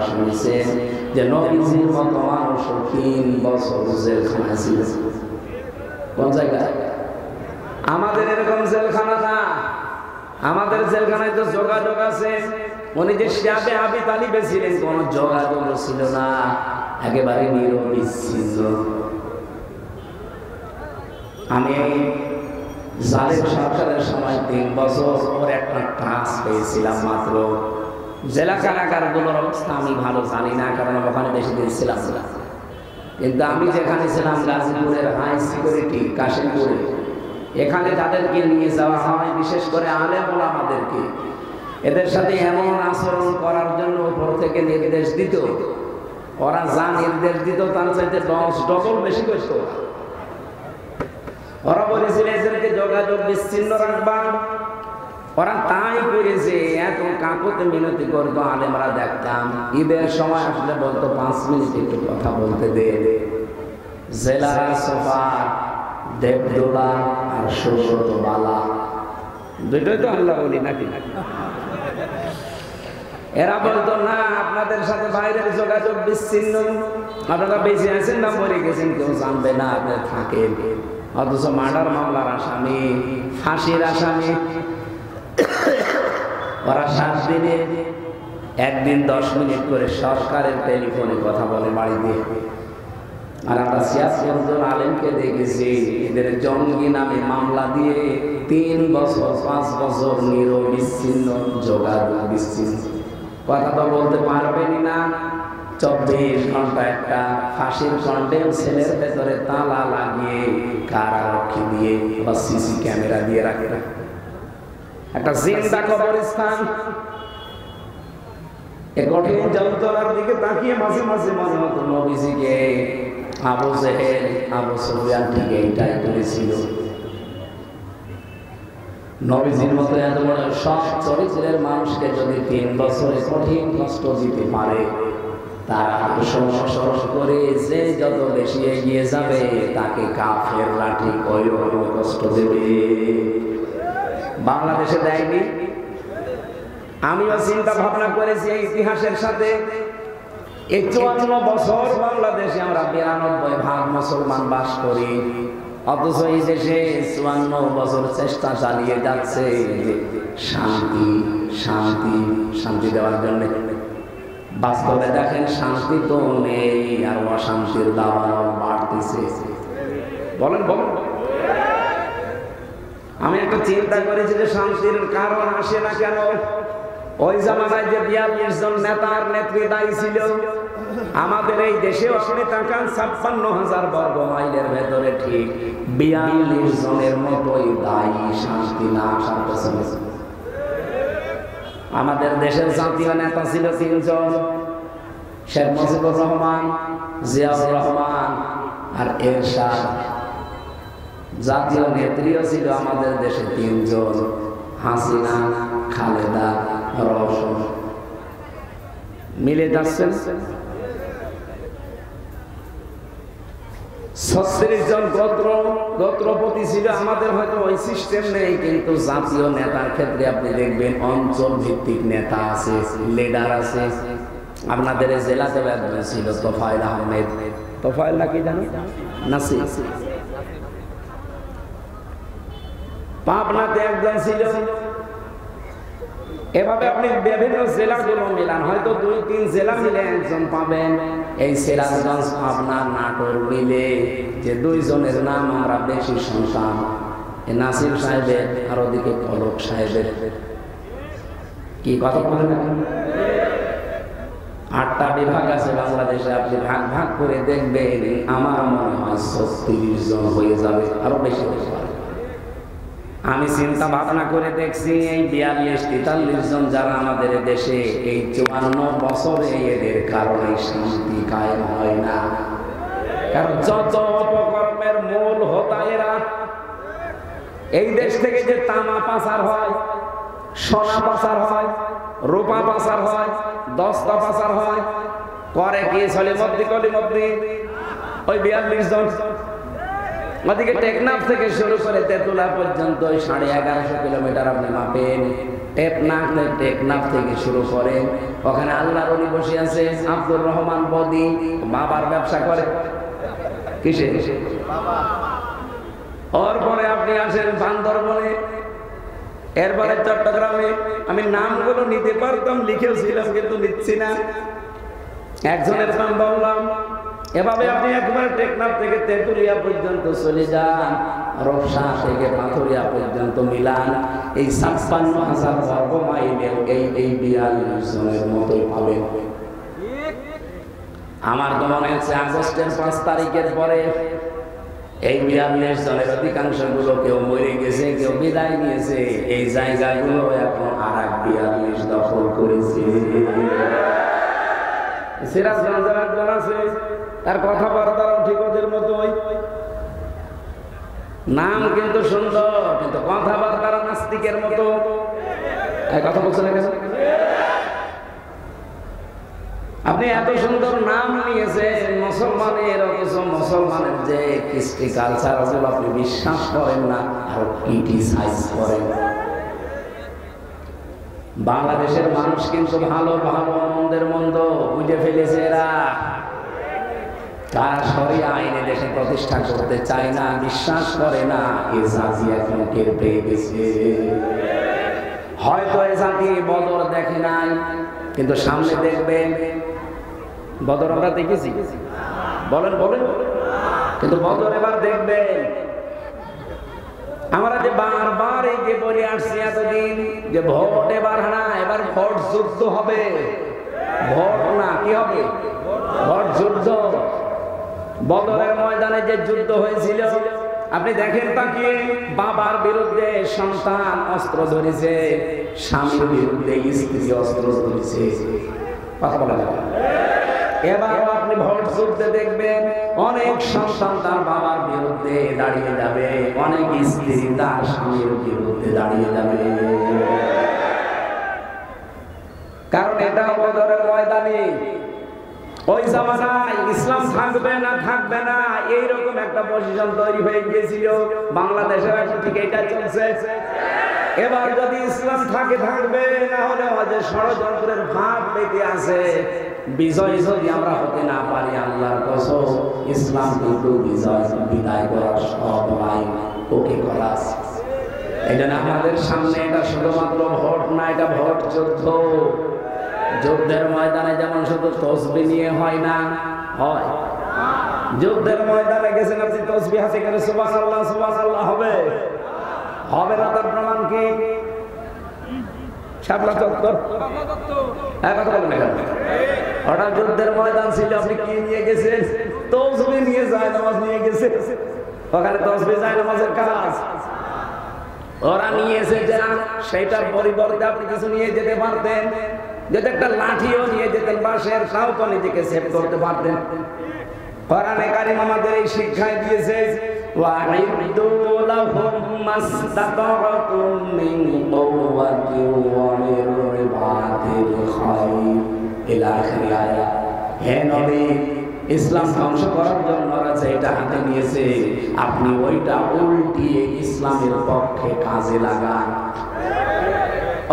শুনেছেন যে নবীজির মতো মানুষ 3 বছর জেলখানায় ছিল। কোন জায়গায়? আমাদের এরকম জেলখানা না, আমাদের জেলখানায় তো যোগাযোগ আছে। উনি যে শিয়াবে আবি তালিবে ছিলেন, কোন যোগাযোগ ছিল না, একেবারে নিরবিচ্ছিন্ন। আমি জালেম সরকারের সময় 3 বছর পর একটা ট্রান্স পেয়েছিলাম মাত্র। জেলা কারাগারগুলোর অবস্থা আমি ভালো জানি না, কারণ ওখানে বেশি দিন ছিলাম না। কিন্তু আমি যেখানে ছিলাম গাজীপুরের হাই সিকিউরিটি কাশিমপুরে, এখানে তাদেরকে নিয়ে যাওয়া হয়, বিশেষ করে আলেম ওলামাদেরকে। এদের সাথে এমন আচরণ করার জন্য উপর থেকে নির্দেশ দিত, ওরা যা নির্দেশ দিত তার চাইতে 10 ডবল বেশি করত। ওরা বলেছিল এদেরকে যোগাযোগ বিচ্ছিন্ন রাখবা, ওরা তাই করেছে। এত কাকুতে মিনতি করতো, আলেমরা দেখতাম ঈদের সময় আসলে বলতো 5 মিনিট একটু কথা বলতে দে। জেলা সোফার দেবদোলা আর সুব্রত বালা, দুটোই তো আল্লাহ বলি নাকি। এরা বলতো না, আপনাদের সাথে বাইরের যোগাযোগ বিচ্ছিন্ন, আপনারা বেঁচে আছেন না মরে গেছেন কেউ জানবে না, আপনি থাকেন। অথচ মার্ডার মামলার আসামি, ফাঁসির আসামি, ওরা 7 দিনে একদিন 10 মিনিট করে সরকারের টেলিফোনে কথা বলে বাড়ি দিয়ে। আর আমরা 76 জন আলেমকে দেখেছি এদের জঙ্গি নামে মামলা দিয়ে 3 বছর 5 বছর নিরবিচ্ছিন্ন যোগাযোগ বিচ্ছিন্ন। কথা তো বলতে পারবেনই না। 24 ঘন্টা একটা ফাঁসির কন্ডেম সেলের ভেতরে তালা লাগিয়ে কারারক্ষী দিয়ে বা সিসি ক্যামেরা দিয়ে রাখে, একটা জিন্দা কবরস্থান। এই কঠিন যন্ত্রণার দিকে তাকিয়ে মাঝে মাঝে মনে হতো নবীজিকে আবু জেহেল আবু সুফিয়ান ঠিক এইটাই করেছিল। নবীজির মতো এত বড় সৎ চরিত্রের মানুষকে যদি 3 বছরে কঠিন কষ্ট দিতে পারে, তারা আত্মসমর্পণ করে যে যত বেশি এগিয়ে যাবে তাকে কাফের লাঠি ওই কষ্ট দেবে। বাংলাদেশে দেয়নি। আমিও চিন্তা ভাবনা করেছি এই ইতিহাসের সাথে। এই 54 বছর বাংলাদেশে আমরা 92% মুসলমান বাস করি, অথচ এই দেশে 54 বছর চেষ্টা চালিয়ে যাচ্ছে শান্তি শান্তি শান্তি দেওয়ার জন্য। বাস্তবে দেখেন শান্তি তো নেই, আর অশান্তির দাবানল বাড়তেছে। বলেন বলেন। আমি একটা চিন্তা করেছি যে শান্তির কারণ আসে না কেন। ওই জামানায় যে 42 জন নেতার নেত্রী দায়ী ছিল, আমাদের এই দেশেও আপনি তাকান 56,000 বর্গ মাইলের ভেতরে ঠিক 42 জনের মতোই দায়ী শান্তি না আসার পেছনে। আমাদের দেশের জাতীয় নেতা ছিল 3 জন, শেখ মুজিবুর রহমান, জিয়াউর রহমান আর এরশাদ। জাতীয় নেত্রীও ছিল আমাদের দেশে 3 জন, হাসিনা, খালেদা, রওশন। মিলে যাচ্ছেন 36 জন গোত্রপতি ছিল আমাদের। হয়তো ওই সিস্টেম নেই, কিন্তু জাতীয় নেতার ক্ষেত্রে আপনি দেখবেন অঞ্চল ভিত্তিক নেতা আছে, লিডার আছে। আপনাদের জেলাতে একজন ছিল তোফায়েল আহমেদ, তোফায়েল নাকি জানি নাসি। পাবনাতে একজন ছিল। এভাবে আপনি বিভিন্ন জেলাগুলো মিলান, হয়তো 2-3 জেলা মিলে একজন পাবেন। এই সিরাজগঞ্জ, পাবনা, নাটোর মিলে যে 2 জনের নাম আমরা বেশি শুনতাম, এই নাসির সাহেবের আর ওদিকে পলক সাহেবের। কি কথা বলেন? 8টা বিভাগ আছে বাংলাদেশে, আপনি ভাগ ভাগ করে দেখবেন, আমার মনে হয় 36 জন হয়ে যাবে, আরো বেশি হতে পারে। আমি চিন্তা ভাবনা করে দেখছি এই 42-43 জন যারা আমাদের দেশে, এই 54 বছরে এদের কারণে শান্তি কায়েম হয় না। কারণ যত অপকর্মের মূল হোতা এরা। এই দেশ থেকে যে তামা পাচার হয়, সোনা পাচার হয়, রূপা পাচার হয়, দস্তা পাচার হয়, করে কি সলিমদ্দি কলিমদ্দি ওই 42 জন। ওদিকে টেকনাফ থেকে শুরু করে তেতুলা পর্যন্ত 1150 কিলোমিটার আপনি মাপেন। টেকনাফ থেকে শুরু করে ওখানে আল্লাহর ওলি বসে আছে আব্দুর রহমান বদি, বাবার ব্যবসা করে কিসে ওর পরে আপনি আসেন বান্দরবনে, এরপরে চট্টগ্রামে। আমি নামগুলো নিতে পারতাম, লিখেছিলাম কিন্তু নিচ্ছি না, একজনের নাম বললাম। এভাবে আপনি একবার টেকনাফ থেকে তেঁতুলিয়া পর্যন্ত চলে যান, রূপসা থেকে পাথুরিয়া পর্যন্ত মিলান, এই ৫৬,০০০ বর্গ মাইলের এই ৪২ জনের মতোই পাবেন। আমার তো মনে হচ্ছে আগস্টের ৫ তারিখের পরে এই ৪২ জনের অধিকাংশ গুলো কেউ মরে গেছে, কেউ বিদায় নিয়েছে। এই জায়গাগুলো এখন আর ৪২ দখল করেছে। সিরাজগঞ্জের একজন আছে, তার কথাবার্তাও ঠিক ওদের মতোই, নাম কিন্তু সুন্দর কিন্তু কথাবার্তা নাস্তিকের মতো। কথা বলছেন আপনি, এত সুন্দর নাম নিয়েছেন মুসলমানের, অথচ মুসলমানের যে কৃষ্টি কালচার ওগুলো আপনি বিশ্বাস করেন না, আর ক্রিটিসাইজ করেন। বাংলাদেশের মানুষ কিন্তু ভালো ভালো মন্দের মন্দ বুঝে ফেলেছে এরা। তারা শরিয়া আইনে দেশে প্রতিষ্ঠা করতে চায় না, বিশ্বাস করে না। এ জাতি এখন টের পেয়ে গেছে। হয়তো এ জাতি বদর দেখে নাই, কিন্তু সামনে দেখবেন। বদর আমরা দেখেছি, বলেন বলেন, কিন্তু বদর এবার দেখবেন। আমরা যে বারবার এই যে বলে আসছি এতদিন যে ভোট এবার না, এবার ভোট যুদ্ধ হবে। ভোট না, কি হবে? ভোট যুদ্ধ। বদরের ময়দানে যে যুদ্ধ হয়েছিল আপনি দেখেন, তাকিয়ে বাবার বিরুদ্ধে সন্তান অস্ত্র ধরেছে, স্বামীর বিরুদ্ধে স্ত্রী অস্ত্র ধরেছে। কথা বলা যাবে। এবার আপনি ভোট যুদ্ধে দেখবেন অনেক সন্তান তার বাবার বিরুদ্ধে দাঁড়িয়ে যাবে, অনেক স্ত্রী তার স্বামীর বিরুদ্ধে দাঁড়িয়ে যাবে। কারণ এটা বদরের ময়দানে। ওই জামানায় ইসলাম থাকবে না থাকবে না এইরকম একটা পজিশন তৈরি হয়ে গিয়েছিল। বাংলাদেশের এখন ঠিক এটা চলছে। এবার যদি ইসলাম থাকে থাকবে, না হলে আমাদের ষড়যন্ত্রের ভাব পেতে আছে। বিজয় যদি আমরা হতে না পারি, আল্লাহর কসম ইসলাম কিন্তু বিজয় বিদায় করার সব আইন ওকে করা আছে। এই জন্য আমাদের সামনে এটা শুধুমাত্র ভোট না, এটা ভোট যুদ্ধ। যুদ্ধের ময়দানে যেমন শুধু তসবিহ নিয়ে হয় না, হয় যুদ্ধের ময়দানে গেছেন আপনি তসবিহ হাতে করে সুবহানাল্লাহ সুবহানাল্লাহ হবে, হবে না? তার প্রমাণ কি? শাপলা চত্বর, কথা বলেন না। ওটা যুদ্ধের ময়দান ছিল, আপনি কি নিয়ে গেছেন? তসবিহ নিয়ে যায়, নামাজ নিয়ে গেছে। ওখানে তসবিহ যায় নামাজের কাজ ওরা নিয়েছে যারা, সেটার পরিবর্তে আপনি কিছু নিয়ে যেতে পারতেন। যদি একটা লাঠিও নিয়ে যেতেন বাঁশের, তাও তো নিজেকে সেভ করতে পারতেন। কোরআনে কারীম আমাদের এই শিক্ষায় দিয়েছে, ওয়াইদু লাহুম মাসতাতাতুম মিন কুওয়াতিন ওয়া মিন রিবাতিল খায়র ইলা আখির আয়াত। হে নবী, ইসলাম ধ্বংস করার জন্য ওরা যেটা হাতে নিয়েছে, আপনি ওইটা উল্টিয়ে ইসলামের পক্ষে কাজে লাগান।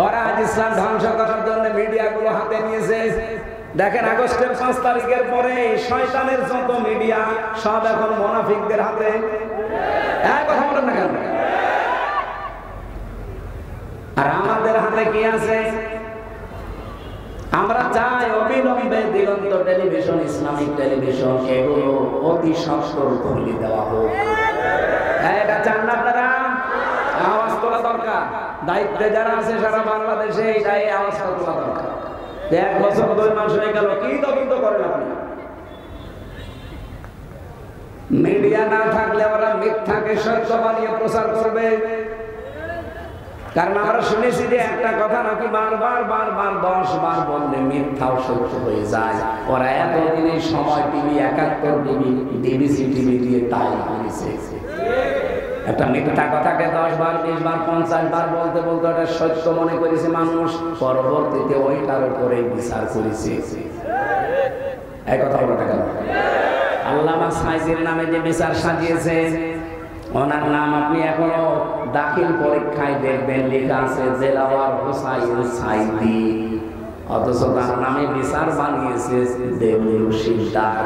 ওরা আজ ইসলাম ধ্বংস করার জন্য মিডিয়াগুলো হাতে নিয়েছে। দেখেন আগস্টের ৫ তারিখের পরে শয়তানের যত মিডিয়া সব এখন মুনাফিকদের হাতে। কথা বলেন না কেন? আর আমাদের হাতে কি আছে? আমরা চাই অবিলম্বে দিগন্ত টেলিভিশন, ইসলামিক টেলিভিশন, এগুলো অতি সত্বর খুলে দেওয়া হোক। এটা চান না আপনারা? আওয়াজ তোলা দরকার। দায়িত্বে যারা আছে সারা বাংলাদেশে এটাই আওয়াজ তোলা দরকার। ১ বছর ২ মাস হয়ে গেল, কি তদন্ত করেন আপনি? মিডিয়া না থাকলে ওরা মিথ্যাকে সত্য বানিয়ে প্রচার করবে। কারণ আমরা শুনেছি যে একটা কথা নাকি বারবার ১০ বার বললে মিথ্যাও সত্য হয়ে যায়। ওরা এতদিনে সময় টিভি, ৭১ টিভি, ডিবিসি টিভি দিয়ে তাই করেছে। একটা মিথ্যা কথাকে ১০ বার, ২০ বার, ৫০ বার বলতে বলতে ওটা সত্য মনে করেছে মানুষ, পরবর্তীতে ওইটার উপরে বিচার করেছে। এই কথা বলাটা কেন? আল্লামা সাইজির নামে যে বিচার সাজিয়েছে, ওনার নাম আপনি এখনো দাখিল পরীক্ষায় দেখবেন লেখা আছে দেলাওয়ার হোসাইন সাইদি, অথচ তার নামে বিচার বানিয়েছে দেওয়ান শিকদার।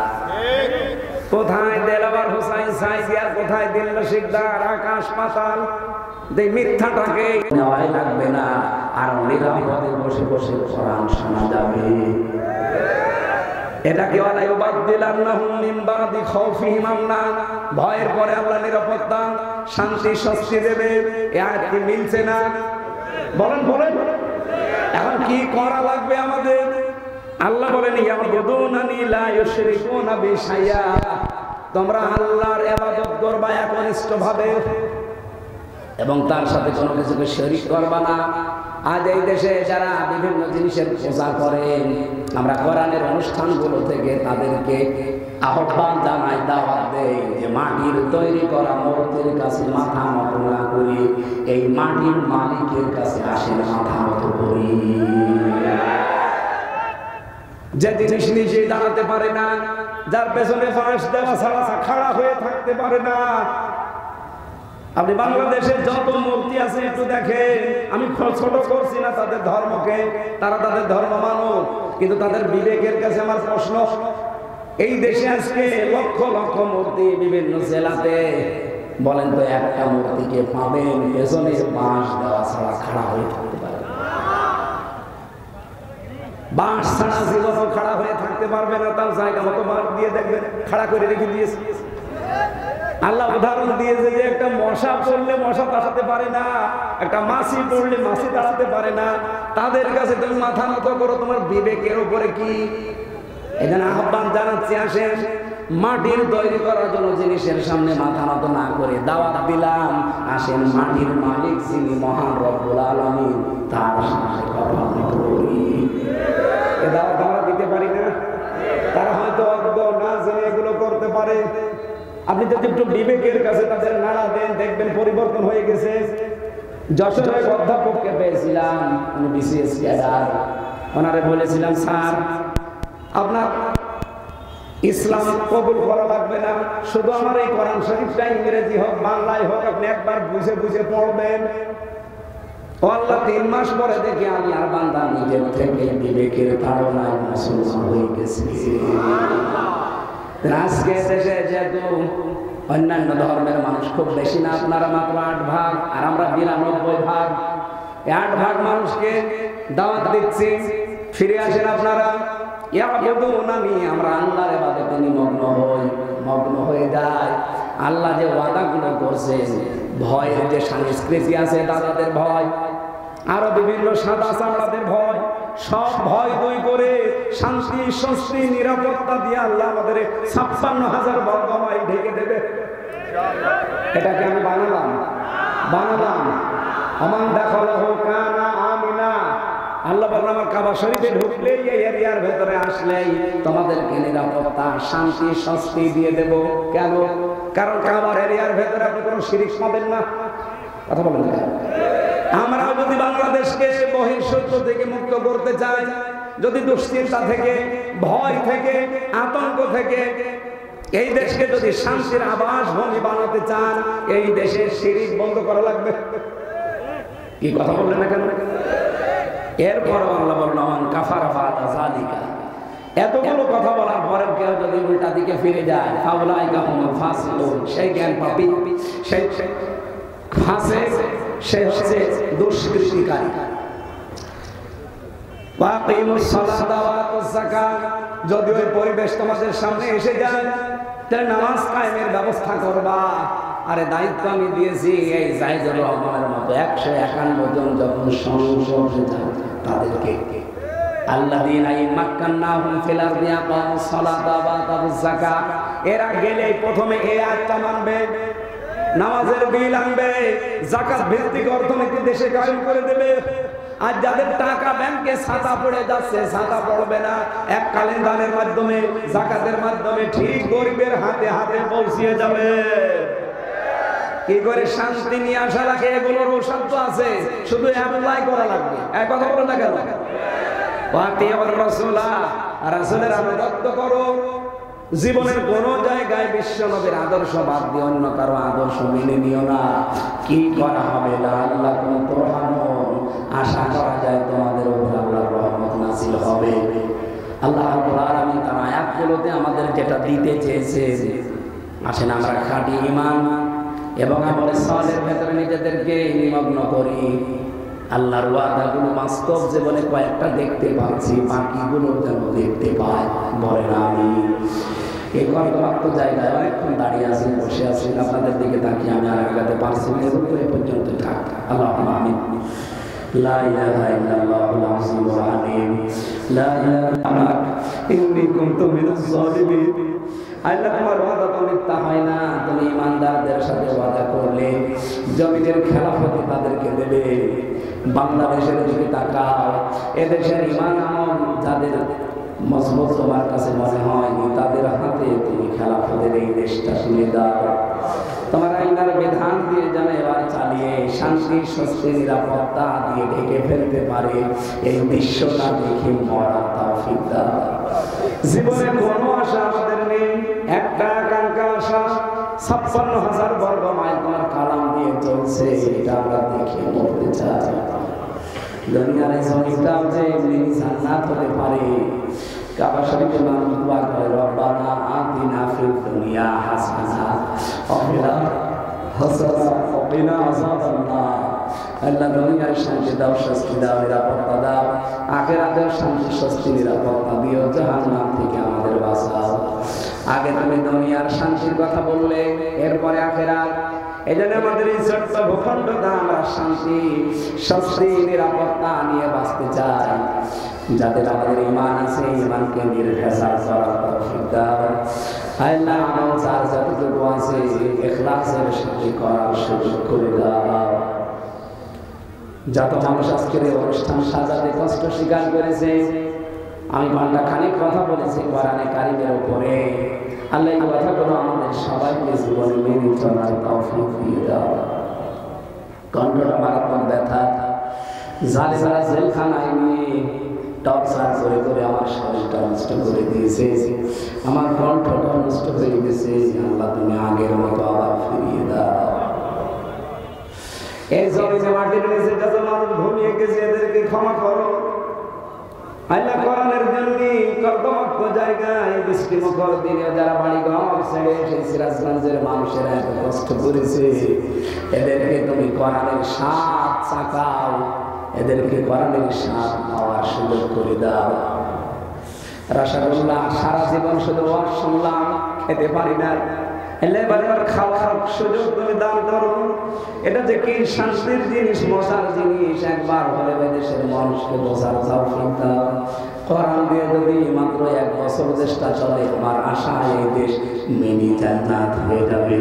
কোথায় দেলাওয়ার হোসাইন সাইদি আর কোথায় দেওয়ান শিকদার? আকাশ পাতাল। এই মিথ্যাটাকে নেওয়াই লাগবে না, আর নিরাপদে বসে বসে কোরআন শোনা যাবে। এটাকে ভয়ের পরে আল্লাহ নিরাপত্তা, শান্তি, স্বস্তি দেবে। কি মিলছে না? বলেন বলেন, এখন কি করা লাগবে আমাদের? আল্লাহ বলেন তোমরা আল্লাহর ইবাদত করবা একনিষ্ঠ ভাবে এবং তার সাথে কোনো কিছুকে শরীক করবা না। আজ এই দেশে যারা বিভিন্ন জিনিসের পূজা করেন, আমরা কোরআনের অনুষ্ঠানগুলো থেকে তাদেরকে আহ্বান জানাই, দাওয়াত দেই যে মাটির তৈরি করা মূর্তির কাছে মাথা নত না করি, এই মাটির মালিকের কাছে আসেন মাথা নত করি। যে জিনিস নিজে দাঁড়াতে পারে না, যার পেছনে ফাঁস দেওয়া ছাড়া খাড়া হয়ে থাকতে পারে না। আপনি বাংলাদেশের যত মূর্তি আছে একটু দেখেন, আমি ছোট করছি না তাদের ধর্মকে, তারা তাদের ধর্ম মানুক, কিন্তু তাদের বিবেকের কাছে আমার প্রশ্ন, এই দেশে আজকে লক্ষ লক্ষ মূর্তি বিভিন্ন জেলাতে, বলেন তো একটা মূর্তিকে পাবেন পেছনে বাঁশ দেওয়া ছাড়া খাড়া হয়ে থাকতে পারে? বাঁশ ছাড়া জীবনও খাড়া হয়ে থাকতে পারবে না। তার জায়গা মতো বাঁশ দিয়ে দেখবেন খাড়া করে রেখে দিয়েছে। আল্লাহ উদাহরণ দিয়েছে যে একটা মশা পড়লে মশা দাঁড়াতে পারে না, একটা মাছি পড়লে মাছি দাঁড়াতে পারে না। তাদের কাছে তুমি মাথা নত করো, তোমার বিবেকের উপরে কি? এখানে আহ্বান জানাচ্ছি, আসেন মাটির তৈরি করার জন্য জিনিসের সামনে মাথা নত না করে দাওয়াত দিলাম, আসেন মাটির মালিক যিনি মহান রব্বুল আলামিন, তার সামনে কথা বলি। এ দাওয়াত আমরা দিতে পারি না? তারা হয়তো অজ্ঞ না জেনে এগুলো করতে পারে। আপনি যদি একটু বিবেকের কাছে তাদের নাড়া দেন, দেখবেন পরিবর্তন হয়ে গেছে। যশোরের অধ্যাপককে পেয়েছিলাম, উনি বিসিএস ক্যাডার, ওনারে বলেছিলাম স্যার আপনার ইসলাম কবুল করা লাগবে না, শুধু আমার এই কোরআন শরীফটা ইংরেজি হোক বাংলায় হোক আপনি একবার বুঝে বুঝে পড়বেন। ও আল্লাহ 3 মাস পরে দেখি আল্লাহর বান্দা নিজের থেকে বিবেকের ধারণায় মুসলমান হয়ে গেছে। আজকে দেশে যেহেতু অন্যান্য ধর্মের মানুষ খুব বেশি না, আপনারা মাত্র 8 ভাগ আর আমরা 92 ভাগ, 8 ভাগ মানুষকে দাওয়াত দিচ্ছি, ফিরে আসেন আপনারা। আমরা আল্লাহর ইবাদতে মগ্ন হয়ে যাই। আল্লাহ যে ওয়াদাগুলো করছেন, ভয়ের যে সংস্কৃতি আছে দাদাদের ভয়, আরো বিভিন্ন সাদা চামড়াদের ভয়, সব ভয় দই করে শান্তি, স্বস্তি, নিরাপত্তা দিয়ে আল্লাহ আমাদের 56,000 বর্গ মাইল ঢেকে দেবে। এটাকে আমি বানালাম। আমার দেখালো কানা আমিনা। আল্লাহ বলেন আমার কাবা শরীফে ঢুকলেই, এই এরিয়ার ভেতরে আসলেই তোমাদেরকে নিরাপত্তা, শান্তি, স্বস্তি দিয়ে দেব। কেন? কারণ কাবার এরিয়ার ভেতরে আপনি কোনো শিরিক পাবেন না। কথা বলেন না? আমরা যদি বাংলাদেশকে বহিঃশত্রু থেকে মুক্ত করতে চাই, যদি দুশ্চিন্তা থেকে, ভয় থেকে, আতঙ্ক থেকে এই দেশকে যদি শান্তির আবাস ভূমি বানাতে চান, এই দেশের শিরিক বন্ধ করা লাগবে। কি কথা বললেন না কেন? এরপর আল্লাহ বললেন কাফারা ফাতা যালিকা। এতগুলো কথা বলার পরে কেউ যদি উল্টা দিকে ফিরে যায়, ফাউলাইকা হুমুল ফাসিকুন, সেই জ্ঞান পাপী, সেই ফাসিক, সে হচ্ছে দুষ্কৃতিকারী। ওয়াকিমুস সালাতা ওয়া আতুজ যাকাত, যদি ওই পরিবেশ তোমাদের সামনে এসে যায় তাহলে নামাজ কায়েমের ব্যবস্থা করবা। আরে দায়িত্ব আমি দিয়েছি এই জাহিদুর রহমানের মতো 151 জন যখন সংসদে যায় তাদেরকে, আল্লাযীনা ইমাক্কান্নাহুম ফিল আরদি আকামুস সালাতা ওয়া আতুজ যাকাত, এরা গেলে প্রথমে এই আয়াতটা মানবে, নামাজের বিল আনবে, যাকাত ভিত্তিক অর্থনীতি দেশে কায়েম করে দেবে। আর যাদের টাকা ব্যাংকে ছাতা পড়ে যাচ্ছে, ছাতা পড়বে না, এককালীন দানের মাধ্যমে, যাকাতের মাধ্যমে ঠিক গরিবের হাতে হাতে পৌঁছে যাবে। কি করে শান্তি নিয়ে আসা লাগে, এগুলোর ঔষধ তো আছে, শুধু অ্যাপ্লাই করা লাগবে। এক কথা বলো না কেন? ওয়াতিউর রাসূলা, রাসূলের আনুগত্য করো। জীবনের কোন জায়গায় বিশ্ব নবীর আদর্শ বাদ দিয়ে অন্য কারো আদর্শ মেনে নিও না। কি করা হবে না আল্লাহ কোন প্রহামন আশা করা যায় তোমাদের উপর আল্লাহর রহমত নাযিল হবে। আল্লাহ রাব্বুল আলামিন তার আয়াতগুলোতে আমাদের যেটা দিতে চেয়েছে, আসেন আমরা খাঁটি ঈমান এবং আমলে সালেহের ভেতরে নিজেদেরকে নিমগ্ন করি। আল্লাহর ওয়াদাগুলো বাস্তব জীবনে কয়েকটা দেখতে পাচ্ছি, বাকিগুলো যেন দেখতে পাই। বলেন আমিন। এই কয়েকমাত্র জায়গায় অনেকক্ষণ দাঁড়িয়ে আছেন, বসে আছেন, আপনাদের দিকে তাকিয়ে আমি আর আগাতে পারছি না, এর উপরে পর্যন্ত থাক। আল্লাহ আমিন। লা ইলাহা ইল্লাল্লাহুল আযীমুল হালিম, লা ইলাহা ইন্নী কুনতু মিনাজ জালিমিন। আল্লাহ তোমার ওয়াদা তো মিথ্যা হয় না। তুমি ইমানদারদের সাথে ওয়াদা করলে জমিনের খেলাফত তাদেরকে দেবে। বাংলাদেশের দিকে তাকাও, এদেশের ইমান আমল যাদের মজবুত তোমার কাছে মনে হয় তাদের হাতে তুমি খেলাফতের এই দেশটা তুলে দাও। তোমার আইনার বিধান দিয়ে যেন এবার চালিয়ে শান্তি স্বস্তি নিরাপত্তা দিয়ে ঢেকে ফেলতে পারে এই বিশ্বটা দেখে মরার তৌফিক দাও। জীবনে কোনো আশা আমাদের নেই, একটা আকাঙ্ক্ষা আশা 56,000 বর্গ মাইল তোমার কালাম দিয়ে চলছে, এটা আমরা দেখে মরতে চাই। দুনিয়ার এই জমিটাও যে এমনি জান্নাত হতে পারে। কাবা শরীফে মানুষ দোয়া করে, রব্বানা আতিনা ফিদ দুনিয়া হাসানা ওয়া ফিল হাসানা ওয়া কিনা আযাবান্নার। আল্লাহ দুনিয়ার শান্তি দাও, স্বস্তি দাও, নিরাপত্তা দাও, আখিরাতের শান্তি স্বস্তি নিরাপত্তা দিও, জাহান্নাম থেকে আমাদের বাঁচাও। আগে তুমি দুনিয়ার শান্তির কথা বললে, এরপরে আখিরাত। এজন্য আমাদের এই ছোট্ট ভূখণ্ডটা আমরা শান্তি স্বস্তি নিরাপত্তা নিয়ে বাঁচতে চাই। যাদের আমাদের ঈমান আছে, ঈমানকে নির্ভেজাল করার তৌফিক দাও। আল্লাহ আমল যার যতটুকু আছে ইখলাসের সাথে করার সুযোগ করে দাও। যত মানুষ আজকের এই অনুষ্ঠান সাজাতে কষ্ট স্বীকার করেছে, আমি ঘন্টা খানিক কথা বলেছি কোরআনে কারিমের উপরে। আল্লাহ এই কথাগুলো আমাদের সবাইকে জীবনে মেনে চলার তৌফিক দিয়ে দাও। কণ্ঠটা মারাত্মক ব্যথা, জালেমারা জেলখানায় নিয়ে টর্চার করে করে আমার শরীরটা নষ্ট করে দিয়েছে, আমার কণ্ঠটা নষ্ট হয়ে গেছে। আল্লাহ তুমি আগের মতো আবার ফিরিয়ে দাও। এই জমিনে মাটির নিচে যত মানুষ ঘুমিয়ে গেছে এদেরকে ক্ষমা করো। আল্লাহ কোরআনের জন্য কর্দমাক্ত জায়গায় বৃষ্টিমুখর দিনে যারা বাড়ি ঘর ছেড়ে সেই সিরাজগঞ্জের মানুষেরা এত কষ্ট করেছে, এদেরকে তুমি কোরআনের স্বাদ চাকাও, এদেরকে কোরআনের স্বাদ পাওয়ার সুযোগ করে দাও। রসগোল্লা সারা জীবন শুধু ওয়াজ শুনলাম, খেতে পারি না, এবার খাওয়ার সুযোগ তুমি দান করো। এটা যে কি শান্তির জিনিস, মজার জিনিস, একবার হলে দেশের মানুষকে বোঝার তৌফিক দাও। কোরআন দিয়ে যদি মাত্র 1 বছর দেশটা চলে, আমার আশা এই দেশ মিনি জান্নাত হয়ে যাবে।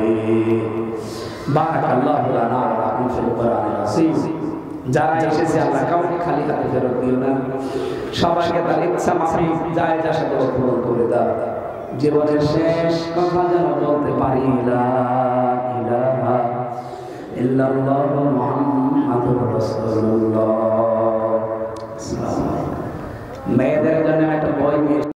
বারাকাল্লাহু লানা ওয়া লাকুম ফিল কোরআনিল আযীম। যারা এসেছে আল্লাহ কাউকে খালি হাতে ফেরত দিও না, সবাইকে তার ইচ্ছা মাফিক জায়েজ আশাগুলো পূরণ করে দাও। জীবনের শেষ কথা যেন বলতে পারি, লা ইলাহা ইল্লাল্লাহু মুহাম্মাদুর রাসূলুল্লাহ। মেয়েদের জন্য একটা বই নিয়ে